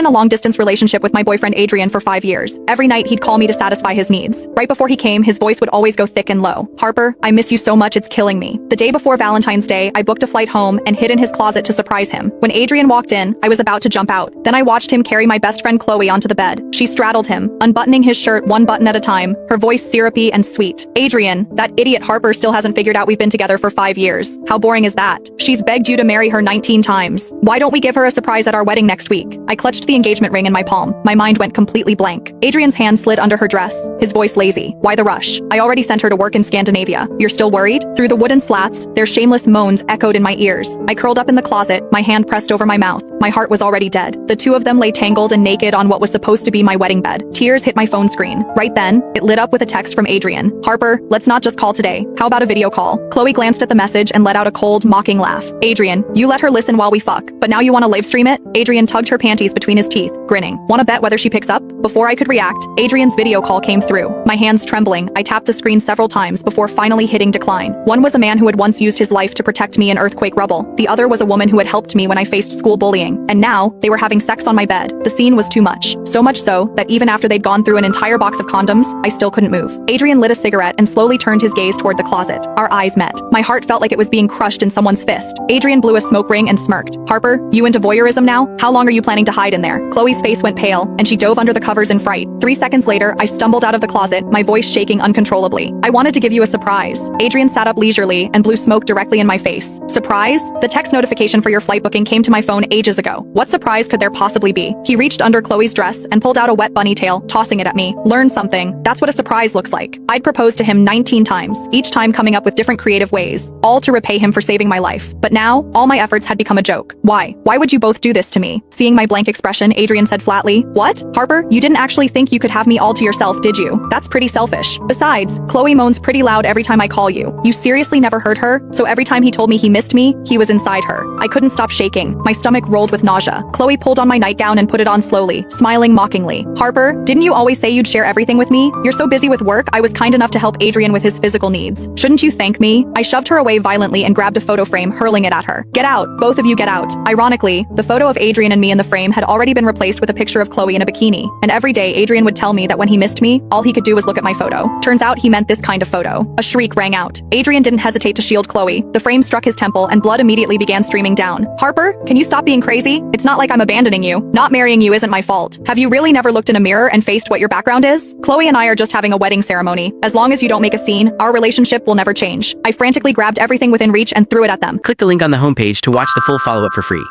in a long-distance relationship with my boyfriend Adrian for 5 years. Every night he'd call me to satisfy his needs. Right before he came, his voice would always go thick and low. Harper, I miss you so much, it's killing me. The day before Valentine's Day, I booked a flight home and hid in his closet to surprise him. When Adrian walked in, I was about to jump out. Then I watched him carry my best friend Chloe onto the bed. She straddled him, unbuttoning his shirt one button at a time, her voice syrupy and sweet. Adrian, that idiot Harper still hasn't figured out we've been together for 5 years. How boring is that? She's begged you to marry her 19 times. Why don't we give her a surprise at our wedding next week? I clutched the engagement ring in my palm. My mind went completely blank. Adrian's hand slid under her dress, his voice lazy. Why the rush? I already sent her to work in Scandinavia. You're still worried? Through the wooden slats, their shameless moans echoed in my ears. I curled up in the closet, my hand pressed over my mouth. My heart was already dead. The two of them lay tangled and naked on what was supposed to be my wedding bed. Tears hit my phone screen. Right then, it lit up with a text from Adrian. Harper, let's not just call today. How about a video call? Chloe glanced at the message and let out a cold, mocking laugh. Adrian, you let her listen while we fuck, but now you want to live stream it? Adrian tugged her panties between his teeth, grinning. Wanna bet whether she picks up? Before I could react, Adrian's video call came through. My hands trembling, I tapped the screen several times before finally hitting decline. One was a man who had once used his life to protect me in earthquake rubble. The other was a woman who had helped me when I faced school bullying. And now, they were having sex on my bed. The scene was too much. So much so, that even after they'd gone through an entire box of condoms, I still couldn't move. Adrian lit a cigarette and slowly turned his gaze toward the closet. Our eyes met. My heart felt like it was being crushed in someone's fist. Adrian blew a smoke ring and smirked. Harper, you into voyeurism now? How long are you planning to hide in there? Chloe's face went pale, and she dove under the covers in fright. 3 seconds later, I stumbled out of the closet, my voice shaking uncontrollably. I wanted to give you a surprise. Adrian sat up leisurely and blew smoke directly in my face. Surprise? The text notification for your flight booking came to my phone ages ago. What surprise could there possibly be? He reached under Chloe's dress and pulled out a wet bunny tail, tossing it at me. Learn something. That's what a surprise looks like. I'd proposed to him 19 times, each time coming up with different creative ways, all to repay him for saving my life. But now, all my efforts had become a joke. Why? Why would you both do this to me? Seeing my blank expression, Adrian said flatly, "What? Harper, you didn't actually think you could have me all to yourself, did you? That's pretty selfish. Besides, Chloe moans pretty loud every time I call you. You seriously never heard her? So every time he told me he missed me, he was inside her." I couldn't stop shaking. My stomach rolled with nausea. Chloe pulled on my nightgown and put it on slowly, smiling mockingly. "Harper, didn't you always say you'd share everything with me? You're so busy with work, I was kind enough to help Adrian with his physical needs. Shouldn't you thank me?" I shoved her away violently and grabbed a photo frame, hurling it at her. "Get out! Both of you get out!" Ironically, the photo of Adrian and me in the frame had already been replaced with a picture of Chloe in a bikini. And every day, Adrian would tell me that when he missed me, all he could do was look at my photo. Turns out he meant this kind of photo. A shriek rang out. Adrian didn't hesitate to shield Chloe. The frame struck his temple and blood immediately began streaming down. "Harper, can you stop being crazy? It's not like I'm abandoning you. Not marrying you isn't my fault. Have you really never looked in a mirror and faced what your background is? Chloe and I are just having a wedding ceremony. As long as you don't make a scene, our relationship will never change." I frantically grabbed everything within reach and threw it at them. Click the link on the homepage to watch the full follow-up for free.